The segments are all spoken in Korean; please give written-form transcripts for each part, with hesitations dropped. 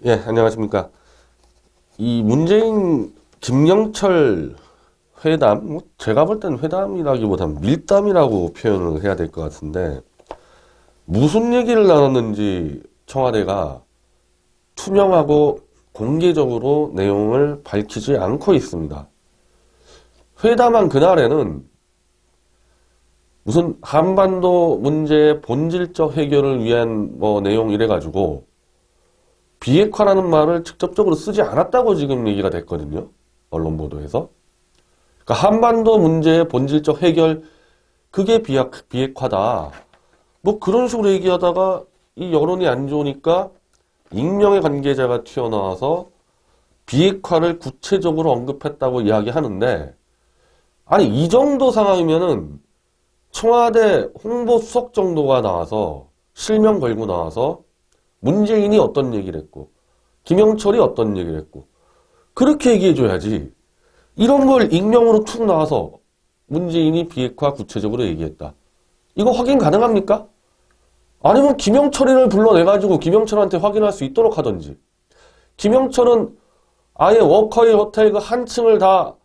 예, 안녕하십니까. 이 문재인 김영철 회담, 뭐 제가 볼 땐 회담이라기보단 밀담이라고 표현을 해야 될 것 같은데, 무슨 얘기를 나눴는지 청와대가 투명하고 공개적으로 내용을 밝히지 않고 있습니다. 회담한 그날에는 무슨 한반도 문제의 본질적 해결을 위한 뭐 내용 이래가지고 비핵화라는 말을 직접적으로 쓰지 않았다고 지금 얘기가 됐거든요. 언론 보도에서. 그러니까 한반도 문제의 본질적 해결, 그게 비핵화다. 뭐 그런 식으로 얘기하다가 이 여론이 안 좋으니까 익명의 관계자가 튀어나와서 비핵화를 구체적으로 언급했다고 이야기하는데, 아니 이 정도 상황이면은 청와대 홍보수석 정도가 나와서 실명 걸고 나와서 문재인이 어떤 얘기를 했고 김영철이 어떤 얘기를 했고 그렇게 얘기해줘야지. 이런 걸 익명으로 툭 나와서 문재인이 비핵화 구체적으로 얘기했다. 이거 확인 가능합니까? 아니면 김영철이를 불러내가지고 김영철한테 확인할 수 있도록 하던지. 김영철은 아예 워커힐 호텔 그 한 층을 다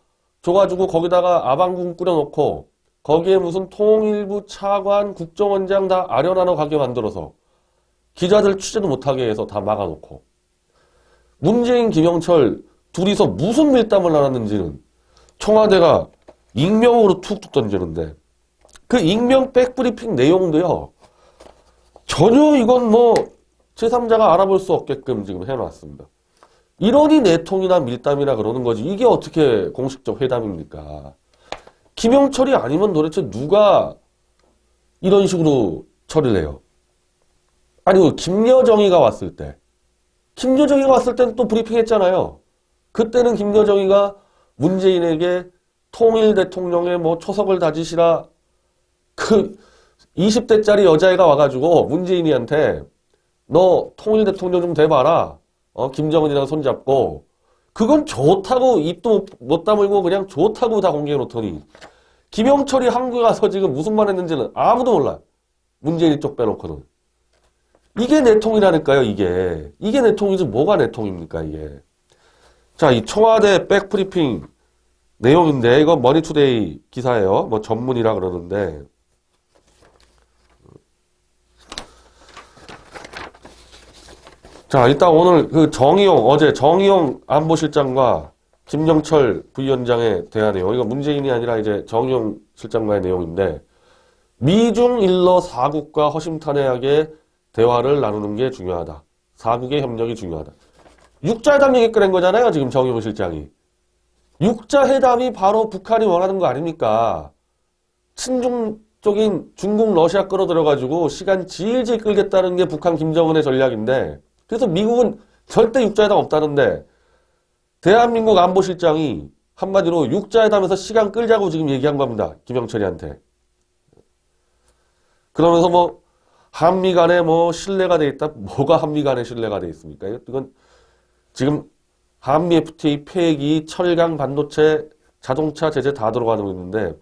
줘가지고 거기다가 아방궁 꾸려놓고 거기에 무슨 통일부 차관 국정원장 다 아련하러 가게 만들어서 기자들 취재도 못하게 해서 다 막아놓고 문재인 김영철 둘이서 무슨 밀담을 나눴는지는 청와대가 익명으로 툭툭 던지는데 그 익명 백브리핑 내용도요 전혀 이건 뭐 제3자가 알아볼 수 없게끔 지금 해놨습니다. 이러니 내통이나 밀담이나 그러는 거지 이게 어떻게 공식적 회담입니까? 김영철이 아니면 도대체 누가 이런 식으로 처리를 해요? 아니 김여정이가 왔을 때 김여정이가 왔을 때는 또 브리핑 했잖아요. 그때는 김여정이가 문재인에게 통일 대통령의 뭐 초석을 다지시라 그 20대짜리 여자애가 와가지고 문재인이한테 너 통일 대통령 좀 돼봐라. 김정은이랑 손잡고 그건 좋다고 입도 못 다물고 그냥 좋다고 다 공개해 놓더니 김영철이 한국에 가서 지금 무슨 말 했는지는 아무도 몰라. 문재인 쪽 빼놓고는. 이게 내통이라니까요, 이게. 이게 내통이지 뭐가 내통입니까, 이게. 자, 이 청와대 백브리핑 내용인데, 이거 머니투데이 기사예요. 뭐 전문이라 그러는데. 자, 일단 오늘 그 어제 정의용 안보실장과 김영철 부위원장의 대화 내용. 이거 문재인이 아니라 이제 정의용 실장과의 내용인데, 미중 일러 사국과 허심탄회하게 대화를 나누는 게 중요하다. 사국의 협력이 중요하다. 육자회담 얘기 꺼낸 거잖아요. 지금 정의용 실장이. 육자회담이 바로 북한이 원하는 거 아닙니까? 친중 쪽인 중국, 러시아 끌어들여가지고 시간 질질 끌겠다는 게 북한 김정은의 전략인데 그래서 미국은 절대 육자회담 없다는데 대한민국 안보실장이 한마디로 육자회담에서 시간 끌자고 지금 얘기한 겁니다. 김영철이한테. 그러면서 뭐 한미 간에 뭐 신뢰가 돼 있다. 뭐가 한미 간에 신뢰가 돼 있습니까? 이건 지금 한미 FTA 폐기, 철강, 반도체, 자동차 제재 다 들어가고 있는데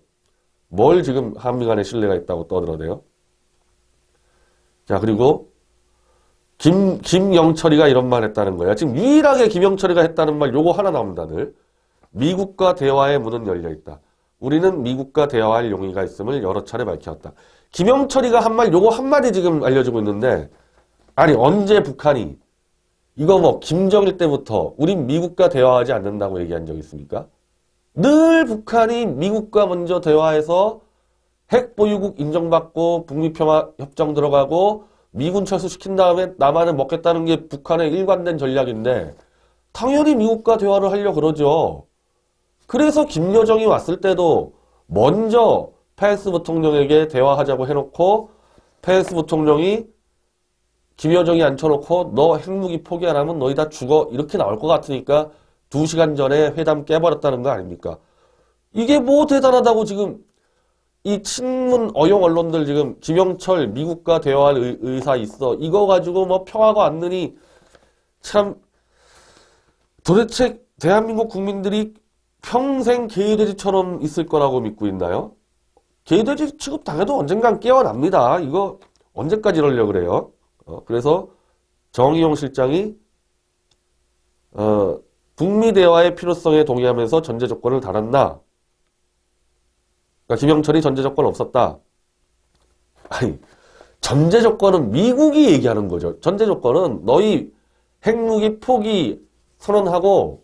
뭘 지금 한미 간에 신뢰가 있다고 떠들어대요? 자, 그리고 김영철이가 이런 말 했다는 거야. 지금 유일하게 김영철이가 했다는 말 요거 하나 나옵니다. 늘. 미국과 대화의 문은 열려 있다. 우리는 미국과 대화할 용의가 있음을 여러 차례 밝혔다. 김영철이가 한 말 요거 한마디 지금 알려주고 있는데 아니 언제 북한이 이거 뭐 김정일 때부터 우린 미국과 대화하지 않는다고 얘기한 적 있습니까? 늘 북한이 미국과 먼저 대화해서 핵 보유국 인정받고 북미평화 협정 들어가고 미군 철수시킨 다음에 남한을 먹겠다는 게 북한의 일관된 전략인데 당연히 미국과 대화를 하려고 그러죠. 그래서 김여정이 왔을 때도 먼저 펜스 부통령에게 대화하자고 해놓고 펜스 부통령이 김여정이 앉혀놓고 너 핵무기 포기 안 하면 너희 다 죽어 이렇게 나올 것 같으니까 2시간 전에 회담 깨버렸다는 거 아닙니까? 이게 뭐 대단하다고 지금 이 친문 어용 언론들 지금 김영철 미국과 대화할 의사 있어 이거 가지고 뭐 평화가 왔느니 참 도대체 대한민국 국민들이 평생 개돼지처럼 있을 거라고 믿고 있나요? 개돼지 취급 당해도 언젠간 깨어납니다. 이거 언제까지 이러려고 그래요? 그래서 정의용 실장이 북미 대화의 필요성에 동의하면서 전제 조건을 달았나? 그러니까 김영철이 전제 조건 없었다. 아니, 전제 조건은 미국이 얘기하는 거죠. 전제 조건은 너희 핵무기 포기 선언하고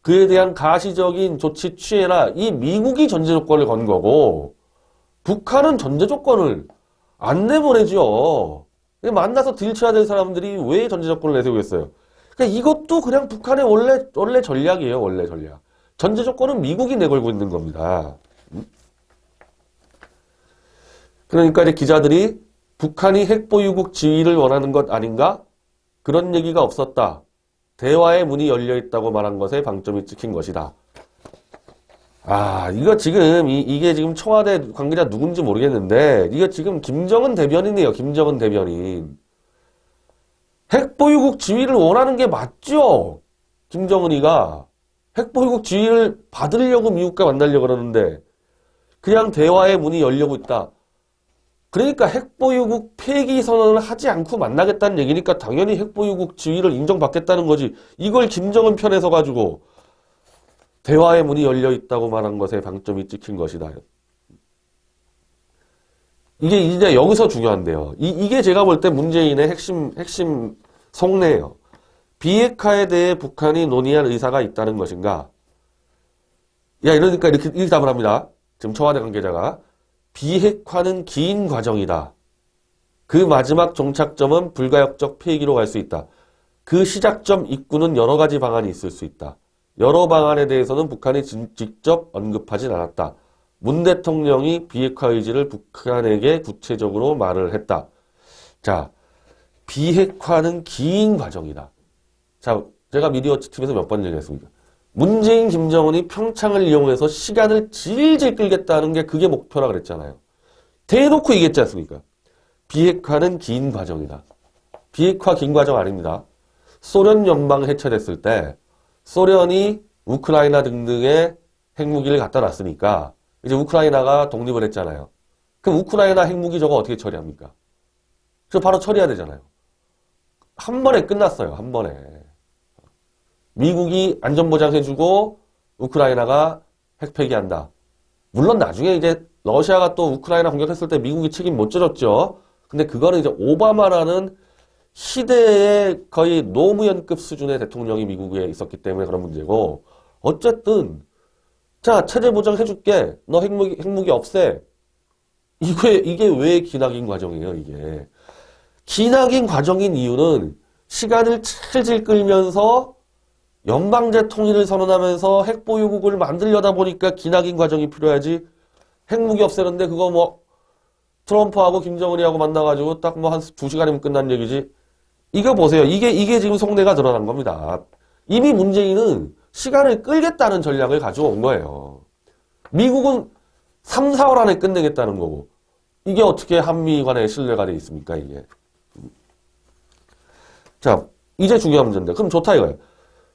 그에 대한 가시적인 조치 취해라. 이 미국이 전제 조건을 건 거고 북한은 전제 조건을 안 내보내죠. 만나서 딜쳐야 될 사람들이 왜 전제 조건을 내세우겠어요? 그러니까 이것도 그냥 북한의 원래 전략이에요. 원래 전략. 전제 조건은 미국이 내걸고 있는 겁니다. 그러니까 이제 기자들이 북한이 핵보유국 지위를 원하는 것 아닌가? 그런 얘기가 없었다. 대화의 문이 열려 있다고 말한 것에 방점이 찍힌 것이다. 이거 지금 이게 지금 청와대 관계자 누군지 모르겠는데 이거 지금 김정은 대변인이에요. 김정은 대변인. 핵보유국 지위를 원하는 게 맞죠? 김정은이가 핵보유국 지위를 받으려고 미국과 만나려고 그러는데 그냥 대화의 문이 열려고 있다. 그러니까 핵보유국 폐기 선언을 하지 않고 만나겠다는 얘기니까 당연히 핵보유국 지위를 인정받겠다는 거지. 이걸 김정은 편에 서가지고 대화의 문이 열려 있다고 말한 것에 방점이 찍힌 것이다. 이게 이제 여기서 중요한데요. 이게 제가 볼 때 문재인의 핵심 속내예요. 비핵화에 대해 북한이 논의할 의사가 있다는 것인가? 이러니까 이렇게 답을 합니다. 지금 청와대 관계자가. 비핵화는 긴 과정이다. 그 마지막 종착점은 불가역적 폐기로 갈 수 있다. 그 시작점 입구는 여러 가지 방안이 있을 수 있다. 여러 방안에 대해서는 북한이 직접 언급하진 않았다. 문 대통령이 비핵화 의지를 북한에게 구체적으로 말을 했다. 자, 비핵화는 긴 과정이다. 자, 제가 미디어워치TV에서 몇 번 얘기했습니까? 문재인, 김정은이 평창을 이용해서 시간을 질질 끌겠다는 게 그게 목표라 그랬잖아요. 대놓고 얘기했지 않습니까? 비핵화는 긴 과정이다. 비핵화 긴 과정 아닙니다. 소련 연방 해체됐을 때 소련이 우크라이나 등등의 핵무기를 갖다 놨으니까 이제 우크라이나가 독립을 했잖아요. 그럼 우크라이나 핵무기 저거 어떻게 처리합니까? 저 바로 처리해야 되잖아요. 한 번에 끝났어요. 한 번에. 미국이 안전보장해주고 우크라이나가 핵폐기한다. 물론 나중에 이제 러시아가 또 우크라이나 공격했을 때 미국이 책임 못 져줬죠. 근데 그거는 이제 오바마라는 시대의 거의 노무현급 수준의 대통령이 미국에 있었기 때문에 그런 문제고 어쨌든 자 체제 보장해줄게. 너 핵무기 없애. 이게 왜 기나긴 과정이에요. 이게 기나긴 과정인 이유는 시간을 찰질 끌면서 연방제 통일을 선언하면서 핵보유국을 만들려다 보니까 기나긴 과정이 필요하지. 핵무기 없애는데 그거 뭐 트럼프하고 김정은이하고 만나가지고 딱 뭐 한 2시간이면 끝난 얘기지. 이거 보세요. 이게 지금 속내가 드러난 겁니다. 이미 문재인은 시간을 끌겠다는 전략을 가져온 거예요. 미국은 3, 4월 안에 끝내겠다는 거고. 이게 어떻게 한미 간의 신뢰가 돼 있습니까, 이게. 자, 이제 중요한 문제인데. 그럼 좋다 이거예요.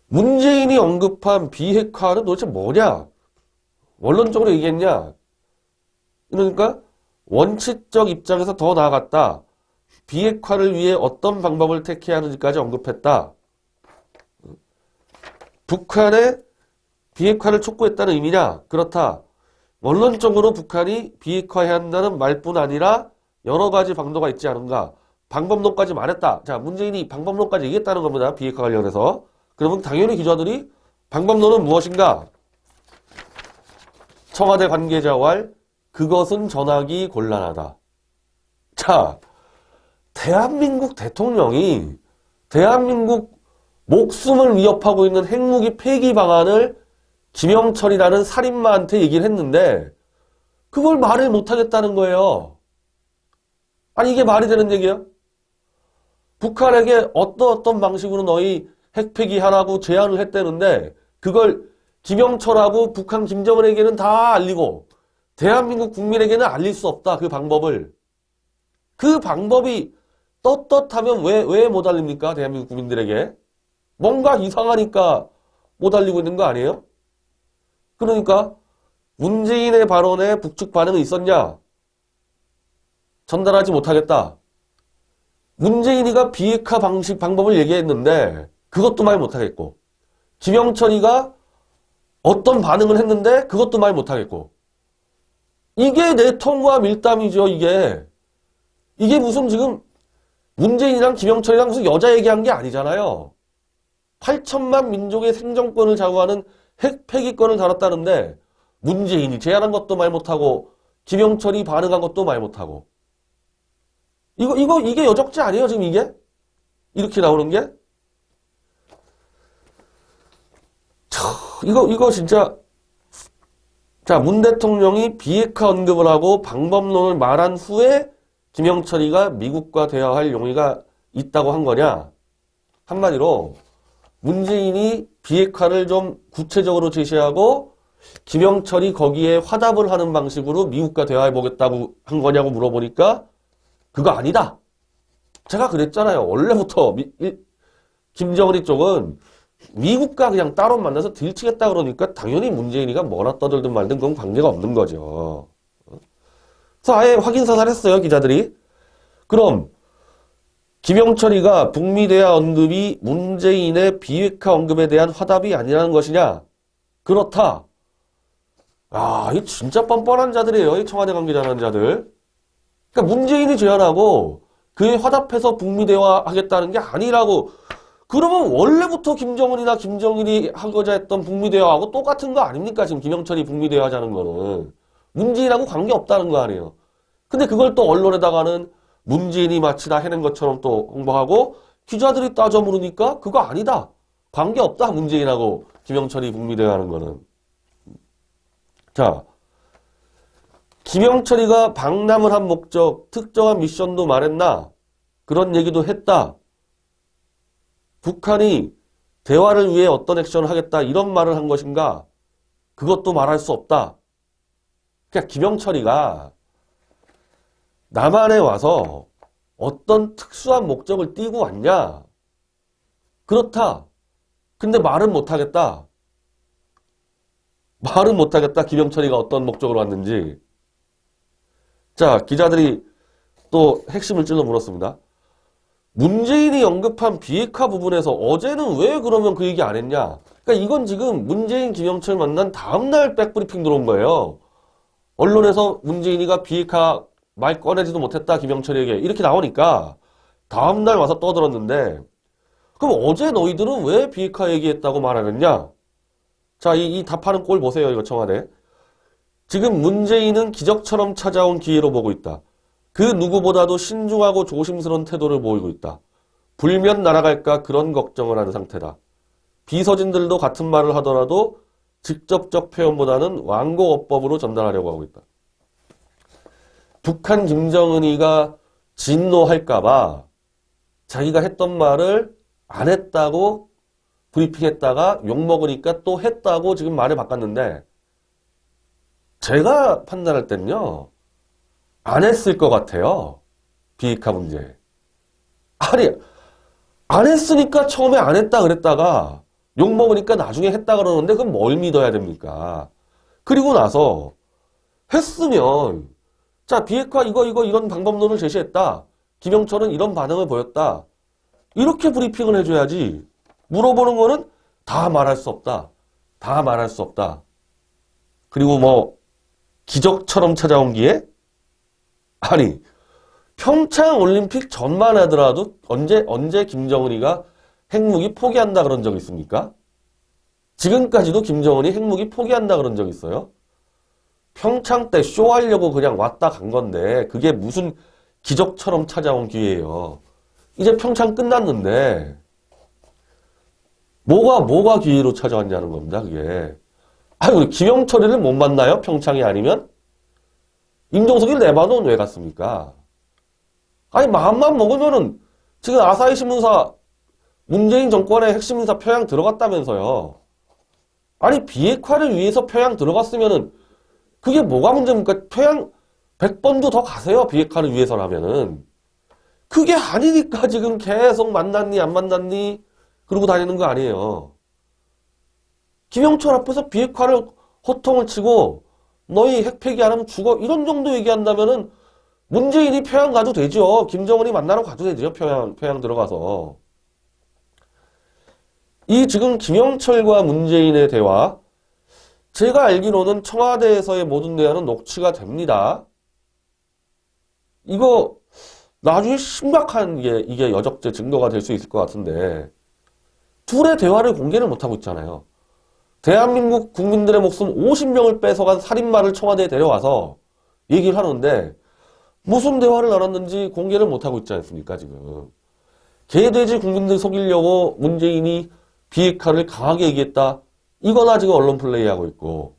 문재인이 언급한 비핵화는 도대체 뭐냐? 원론적으로 얘기했냐? 그러니까 원칙적 입장에서 더 나아갔다. 비핵화를 위해 어떤 방법을 택해야 하는지까지 언급했다. 북한의 비핵화를 촉구했다는 의미냐? 그렇다. 원론적으로 북한이 비핵화해야 한다는 말뿐 아니라 여러 가지 방도가 있지 않은가? 방법론까지 말했다. 자, 문재인이 방법론까지 얘기했다는 겁니다. 비핵화 관련해서. 그러면 당연히 기자들이 방법론은 무엇인가? 청와대 관계자와 할 그것은 전하기 곤란하다. 자, 대한민국 대통령이 대한민국 목숨을 위협하고 있는 핵무기 폐기 방안을 김영철이라는 살인마한테 얘기를 했는데 그걸 말을 못하겠다는 거예요. 아니 이게 말이 되는 얘기야? 북한에게 어떤 방식으로 너희 핵폐기하라고 제안을 했다는데 그걸 김영철하고 북한 김정은에게는 다 알리고 대한민국 국민에게는 알릴 수 없다. 그 방법을. 그 방법이 떳떳하면 왜 못 알립니까? 대한민국 국민들에게. 뭔가 이상하니까 못 알리고 있는 거 아니에요? 그러니까 문재인의 발언에 북측 반응이 있었냐? 전달하지 못하겠다. 문재인이가 비핵화 방법을 얘기했는데 그것도 말 못하겠고 김영철이가 어떤 반응을 했는데 그것도 말 못하겠고. 이게 내통과 밀담이죠, 이게. 이게 무슨 지금 문재인이랑 김영철이랑 무슨 여자 얘기한 게 아니잖아요. 8천만 민족의 생존권을 좌우하는 핵 폐기권을 다뤘다는데 문재인이 제안한 것도 말 못하고 김영철이 반응한 것도 말 못하고. 이게 여적지 아니에요, 지금 이게? 이렇게 나오는 게? 이거 진짜. 자, 문 대통령이 비핵화 언급을 하고 방법론을 말한 후에 김영철이가 미국과 대화할 용의가 있다고 한 거냐? 한마디로 문재인이 비핵화를 좀 구체적으로 제시하고 김영철이 거기에 화답을 하는 방식으로 미국과 대화해보겠다고 한 거냐고 물어보니까 그거 아니다. 제가 그랬잖아요. 원래부터 김정은이 쪽은 미국과 그냥 따로 만나서 들치겠다 그러니까 당연히 문재인이가 뭐라 떠들든 말든 그건 관계가 없는 거죠. 그래서 아예 확인사살 했어요, 기자들이. 그럼 김영철이가 북미 대화 언급이 문재인의 비핵화 언급에 대한 화답이 아니라는 것이냐? 그렇다. 아, 이 진짜 뻔뻔한 자들이에요, 이 청와대 관계자라는 자들. 그러니까 문재인이 제안하고 그에 화답해서 북미 대화 하겠다는 게 아니라고. 그러면 원래부터 김정은이나 김정일이 하고자 했던 북미 대화하고 똑같은 거 아닙니까? 지금 김영철이 북미 대화하자는 거는. 문재인하고 관계없다는 거 아니에요. 근데 그걸 또 언론에다가는 문재인이 마치 다 해낸 것처럼 또 홍보하고 기자들이 따져 물으니까 그거 아니다. 관계없다. 문재인하고 김영철이 북미 대화하는 거는. 자, 김영철이가 방남을 한 목적, 특정한 미션도 말했나? 그런 얘기도 했다. 북한이 대화를 위해 어떤 액션을 하겠다 이런 말을 한 것인가? 그것도 말할 수 없다. 그러니까 김영철이가 남한에 와서 어떤 특수한 목적을 띠고 왔냐? 그렇다. 근데 말은 못하겠다. 말은 못하겠다. 김영철이가 어떤 목적으로 왔는지. 자, 기자들이 또 핵심을 찔러 물었습니다. 문재인이 언급한 비핵화 부분에서 어제는 왜 그러면 그 얘기 안 했냐? 그러니까 이건 지금 문재인, 김영철 만난 다음날 백브리핑 들어온 거예요. 언론에서 문재인이가 비핵화 말 꺼내지도 못했다, 김영철에게. 이렇게 나오니까 다음날 와서 떠들었는데 그럼 어제 너희들은 왜 비핵화 얘기했다고 말 안 했냐? 자, 이 답하는 꼴 보세요, 이거 청와대. 지금 문재인은 기적처럼 찾아온 기회로 보고 있다. 그 누구보다도 신중하고 조심스러운 태도를 보이고 있다. 불면 날아갈까 그런 걱정을 하는 상태다. 비서진들도 같은 말을 하더라도 직접적 표현보다는 완곡어법으로 전달하려고 하고 있다. 북한 김정은이가 진노할까봐 자기가 했던 말을 안 했다고 브리핑했다가 욕먹으니까 또 했다고 지금 말을 바꿨는데 제가 판단할 땐요. 안 했을 것 같아요. 비핵화 문제. 아니, 안 했으니까 처음에 안 했다 그랬다가 욕먹으니까 나중에 했다 그러는데 그럼 뭘 믿어야 됩니까? 그리고 나서 했으면 자, 비핵화 이거 이런 방법론을 제시했다. 김영철은 이런 반응을 보였다. 이렇게 브리핑을 해줘야지. 물어보는 거는 다 말할 수 없다. 다 말할 수 없다. 그리고 뭐 기적처럼 찾아온 기회? 아니, 평창 올림픽 전만 하더라도 언제 김정은이가 핵무기 포기한다 그런 적 있습니까? 지금까지도 김정은이 핵무기 포기한다 그런 적 있어요? 평창 때 쇼하려고 그냥 왔다 간 건데 그게 무슨 기적처럼 찾아온 기회예요. 이제 평창 끝났는데 뭐가 기회로 찾아왔냐는 겁니다. 그게. 아니, 우리 김영철이를 못 만나요? 평창이 아니면? 임종석이 레바논 왜 갔습니까? 아니, 마음만 먹으면은 지금 아사히 신문사 문재인 정권의 핵심 인사 평양 들어갔다면서요. 아니, 비핵화를 위해서 평양 들어갔으면은 그게 뭐가 문제입니까? 평양 100번도 더 가세요. 비핵화를 위해서라면은. 그게 아니니까 지금 계속 만났니 안 만났니 그러고 다니는 거 아니에요. 김영철 앞에서 비핵화를 호통을 치고 너희 핵 폐기 안 하면 죽어 이런 정도 얘기한다면은 문재인이 평양 가도 되죠. 김정은이 만나러 가도 되죠. 평양 들어가서. 이 지금 김영철과 문재인의 대화, 제가 알기로는 청와대에서의 모든 대화는 녹취가 됩니다. 이거 나중에 심각한 이게 여적죄 증거가 될 수 있을 것 같은데 둘의 대화를 공개를 못하고 있잖아요. 대한민국 국민들의 목숨 50명을 뺏어간 살인마를 청와대에 데려와서 얘기를 하는데 무슨 대화를 나눴는지 공개를 못하고 있지 않습니까, 지금. 개돼지 국민들 속이려고 문재인이 비핵화를 강하게 얘기했다. 이거나 지금 언론 플레이하고 있고.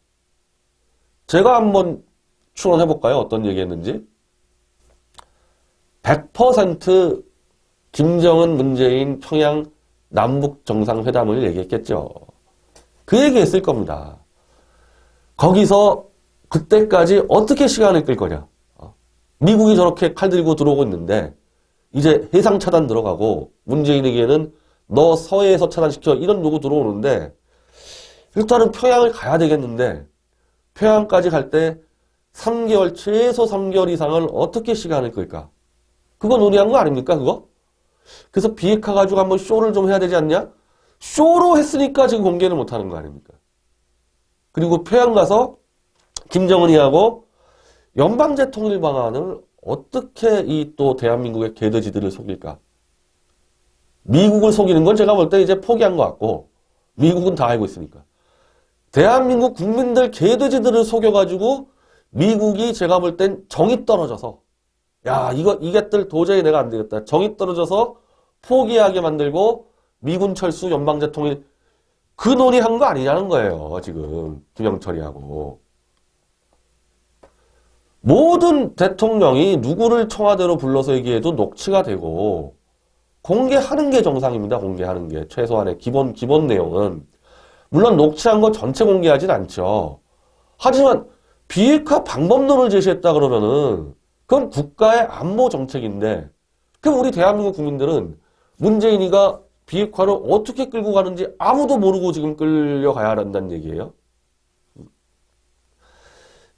제가 한번 추론해볼까요? 어떤 얘기했는지. 100% 김정은, 문재인, 평양 남북 정상회담을 얘기했겠죠. 그 얘기했을 겁니다. 거기서 그때까지 어떻게 시간을 끌 거냐. 미국이 저렇게 칼 들고 들어오고 있는데 이제 해상 차단 들어가고 문재인에게는 너 서해에서 차단시켜 이런 요구 들어오는데 일단은 평양을 가야 되겠는데 평양까지 갈 때 3개월, 최소 3개월 이상을 어떻게 시간을 끌까? 그거 논의한 거 아닙니까, 그거? 그래서 비핵화 가지고 한번 쇼를 좀 해야 되지 않냐? 쇼로 했으니까 지금 공개를 못 하는 거 아닙니까? 그리고 평양 가서 김정은이하고 연방제 통일 방안을 어떻게 이 또 대한민국의 개돼지들을 속일까? 미국을 속이는 건 제가 볼 때 이제 포기한 것 같고 미국은 다 알고 있으니까. 대한민국 국민들 개돼지들을 속여가지고 미국이 제가 볼 땐 정이 떨어져서 야 이것들 도저히 내가 안 되겠다. 정이 떨어져서 포기하게 만들고 미군 철수 연방제 통일 그 논의한 거 아니냐는 거예요. 지금 김영철이하고. 모든 대통령이 누구를 청와대로 불러서 얘기해도 녹취가 되고 공개하는 게 정상입니다. 공개하는 게 최소한의 기본 내용은. 물론 녹취한 거 전체 공개하진 않죠. 하지만 비핵화 방법론을 제시했다 그러면은 그건 국가의 안보 정책인데 그럼 우리 대한민국 국민들은 문재인이가 비핵화를 어떻게 끌고 가는지 아무도 모르고 지금 끌려가야 한다는 얘기예요.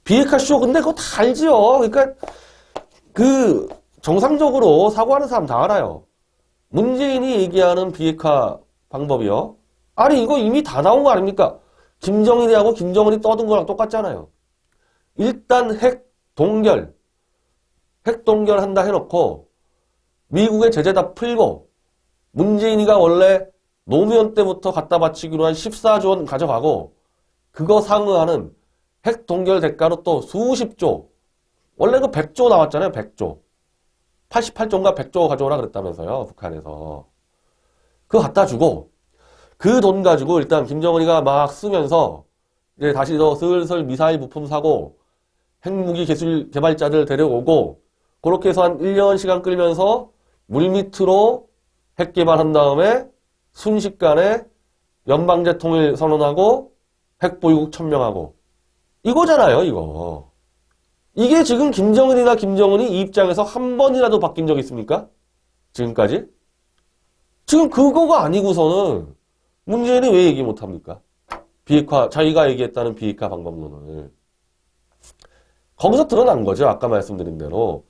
비핵화 쇼 근데 그거 다 알지요. 그러니까 그 정상적으로 사고하는 사람 다 알아요. 문재인이 얘기하는 비핵화 방법이요. 아니 이거 이미 다 나온 거 아닙니까? 김정일이하고 김정은이 떠든 거랑 똑같잖아요. 일단 핵 동결 한다 해놓고 미국의 제재 다 풀고 문재인이가 원래 노무현 때부터 갖다 바치기로 한 14조 원 가져가고 그거 상응하는 핵 동결 대가로 또 수십조 원래 그 100조 나왔잖아요. 100조 88조인가 100조 가져오라 그랬다면서요. 북한에서 그거 갖다 주고 그 돈 가지고 일단 김정은이가 막 쓰면서 이제 다시 더 슬슬 미사일 부품 사고 핵무기 기술 개발자들 데려오고 그렇게 해서 한 1년 시간 끌면서 물밑으로 핵 개발한 다음에 순식간에 연방제 통일 선언하고 핵보유국 천명하고 이거잖아요, 이거. 이게 지금 김정은이나 김정은이 이 입장에서 한 번이라도 바뀐 적 있습니까? 지금까지? 지금 그거가 아니고서는 문재인이 왜 얘기 못합니까? 비핵화, 자기가 얘기했다는 비핵화 방법론을. 거기서 드러난 거죠. 아까 말씀드린 대로.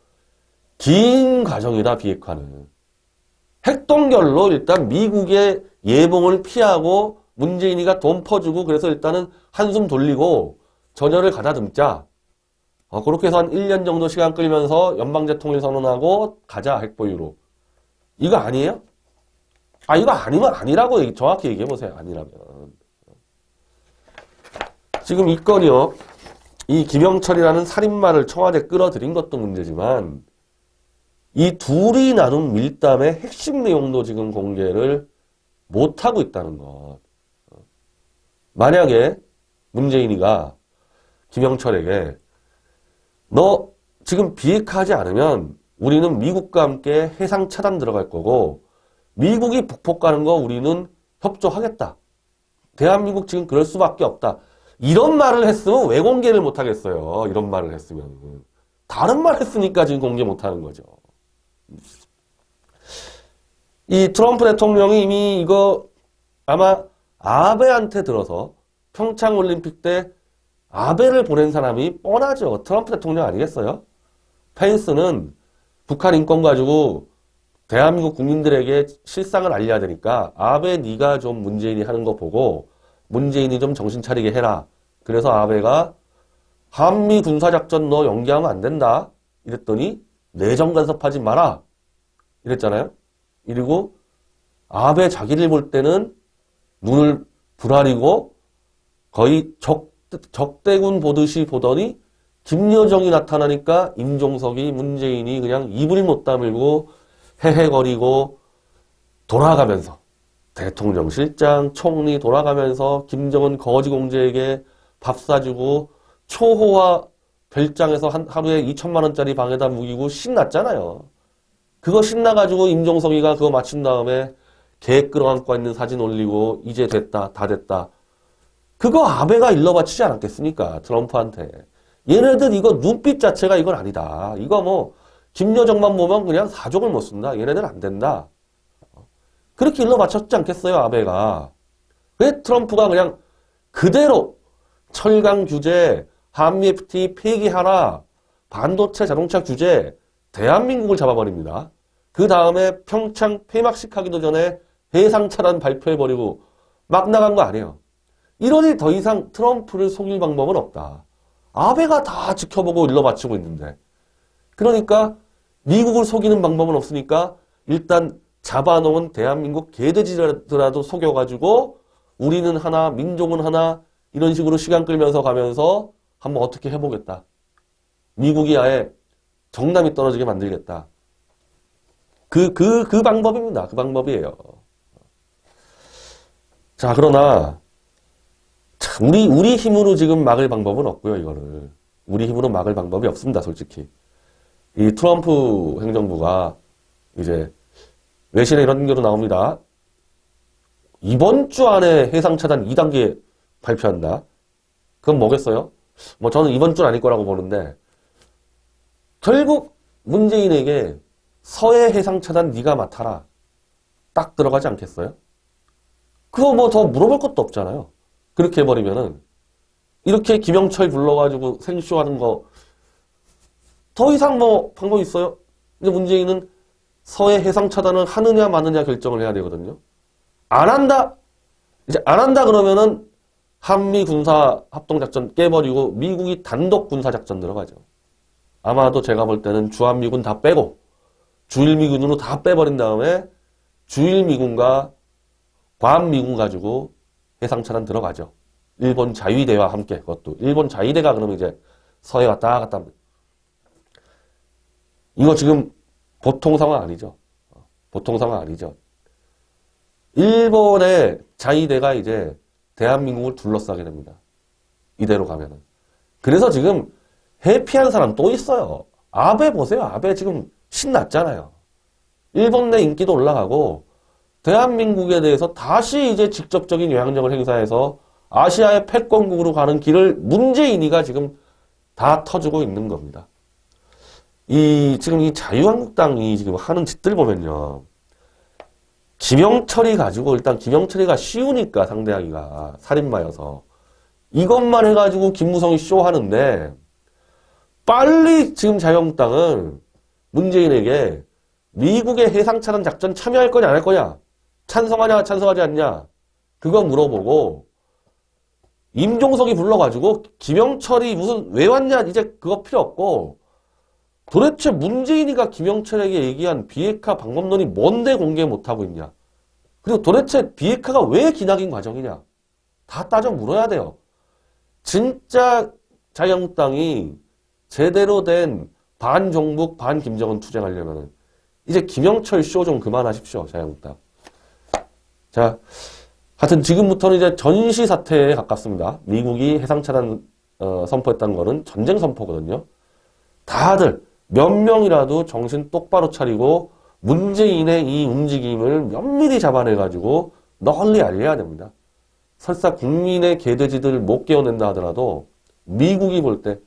긴 과정이다, 비핵화는. 핵동결로 일단 미국의 예봉을 피하고 문재인이가 돈 퍼주고 그래서 일단은 한숨 돌리고 전열을 가다듬자. 그렇게 해서 한 1년 정도 시간 끌면서 연방제 통일 선언하고 가자, 핵보유로. 이거 아니에요? 이거 아니면 아니라고 정확히 얘기해보세요. 아니라면. 지금 이 건이요. 이 김영철이라는 살인마를 청와대 끌어들인 것도 문제지만 이 둘이 나눈 밀담의 핵심 내용도 지금 공개를 못하고 있다는 것. 만약에 문재인이가 김영철에게 너 지금 비핵화하지 않으면 우리는 미국과 함께 해상 차단 들어갈 거고 미국이 북폭 가는 거 우리는 협조하겠다. 대한민국 지금 그럴 수밖에 없다. 이런 말을 했으면 왜 공개를 못하겠어요. 이런 말을 했으면. 다른 말 했으니까 지금 공개 못하는 거죠. 이 트럼프 대통령이 이미 이거 아마 아베한테 들어서 평창올림픽 때 아베를 보낸 사람이 뻔하죠. 트럼프 대통령 아니겠어요? 펜스는 북한 인권 가지고 대한민국 국민들에게 실상을 알려야 되니까 아베 네가 좀 문재인이 하는 거 보고 문재인이 좀 정신 차리게 해라. 그래서 아베가 한미 군사작전 너 연기하면 안 된다. 이랬더니 내정 간섭하지 마라. 이랬잖아요. 그리고 아베 자기를 볼 때는 눈을 부라리고 거의 적대군 보듯이 보더니 김여정이 나타나니까 임종석이 문재인이 그냥 입을 못 다물고 헤헤거리고 돌아가면서 대통령 실장, 총리 돌아가면서 김정은 거지공주에게 밥 사주고 초호화 별장에서 하루에 2천만 원짜리 방에다 묵이고 신났잖아요. 그거 신나가지고 임종석이가 그거 마친 다음에 개 끌어안고 있는 사진 올리고 이제 됐다, 다 됐다. 그거 아베가 일러바치지 않았겠습니까? 트럼프한테. 얘네들 이거 눈빛 자체가 이건 아니다. 이거 뭐 김여정만 보면 그냥 사족을 못 쓴다. 얘네들 안 된다. 그렇게 일러바쳤지 않겠어요, 아베가. 왜 트럼프가 그냥 그대로 철강 규제, 한미 FTA 폐기하라, 반도체 자동차 규제, 대한민국을 잡아버립니다. 그 다음에 평창 폐막식 하기도 전에 해상차단 발표해버리고 막 나간 거 아니에요. 이러니 더 이상 트럼프를 속일 방법은 없다. 아베가 다 지켜보고 일러바치고 있는데. 그러니까 미국을 속이는 방법은 없으니까 일단 잡아놓은 대한민국 개돼지라도 속여가지고 우리는 하나, 민족은 하나 이런 식으로 시간 끌면서 가면서 한번 어떻게 해보겠다. 미국이 아예 정남이 떨어지게 만들겠다. 그 방법입니다. 그 방법이에요. 자, 그러나 참 우리 힘으로 지금 막을 방법은 없고요, 이거를. 우리 힘으로 막을 방법이 없습니다, 솔직히. 이 트럼프 행정부가 이제 외신에 이런 경우도 나옵니다. 이번 주 안에 해상차단 2단계 발표한다. 그건 뭐겠어요? 뭐 저는 이번 주는 아닐 거라고 보는데 결국 문재인에게 서해 해상차단 네가 맡아라. 딱 들어가지 않겠어요? 그거 뭐 더 물어볼 것도 없잖아요. 그렇게 해버리면은 이렇게 김영철 불러가지고 생쇼하는 거 더 이상 뭐 방법이 있어요? 근데 문재인은 서해 해상차단을 하느냐 마느냐 결정을 해야 되거든요. 안 한다? 이제 안 한다 그러면은 한미 군사 합동작전 깨버리고 미국이 단독 군사작전 들어가죠. 아마도 제가 볼 때는 주한미군 다 빼고 주일미군으로 다 빼버린 다음에 주일미군과 관미군 가지고 해상차단 들어가죠. 일본 자위대와 함께 그것도. 일본 자위대가 그러면 이제 서해 왔다 갔다 합니다. 이거 지금 보통 상황 아니죠. 보통 상황 아니죠. 일본의 자위대가 이제 대한민국을 둘러싸게 됩니다. 이대로 가면은. 그래서 지금 회피한 사람 또 있어요. 아베 보세요. 아베 지금 신났잖아요. 일본 내 인기도 올라가고 대한민국에 대해서 다시 이제 직접적인 영향력을 행사해서 아시아의 패권국으로 가는 길을 문재인이가 지금 다 터주고 있는 겁니다. 지금 이 자유한국당이 지금 하는 짓들 보면요. 김영철이 가지고 일단 김영철이가 쉬우니까 상대하기가 살인마여서 이것만 해가지고 김무성이 쇼하는데 빨리 지금 자유한국당은 문재인에게 미국의 해상차단 작전 참여할 거냐 안 할 거냐 찬성하냐 찬성하지 않냐 그거 물어보고 임종석이 불러가지고 김영철이 무슨 왜 왔냐 이제 그거 필요 없고 도대체 문재인이가 김영철에게 얘기한 비핵화 방법론이 뭔데 공개 못하고 있냐. 그리고 도대체 비핵화가 왜 기나긴 과정이냐. 다 따져 물어야 돼요. 진짜 자유한국당이 제대로 된 반종북 반김정은 투쟁하려면 이제 김영철 쇼 좀 그만하십시오. 자유한국당. 자, 하여튼 지금부터는 이제 전시 사태에 가깝습니다. 미국이 해상차단 선포했다는 거는 전쟁 선포거든요. 다들 몇 명이라도 정신 똑바로 차리고 문재인의 이 움직임을 면밀히 잡아내가지고 널리 알려야 됩니다. 설사 국민의 개돼지들 못 깨어낸다 하더라도 미국이 볼 때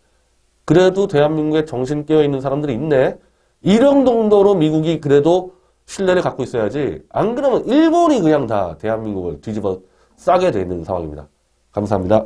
그래도 대한민국에 정신 깨어있는 사람들이 있네. 이런 정도로 미국이 그래도 신뢰를 갖고 있어야지. 안 그러면 일본이 그냥 다 대한민국을 뒤집어 싸게 돼 있는 상황입니다. 감사합니다.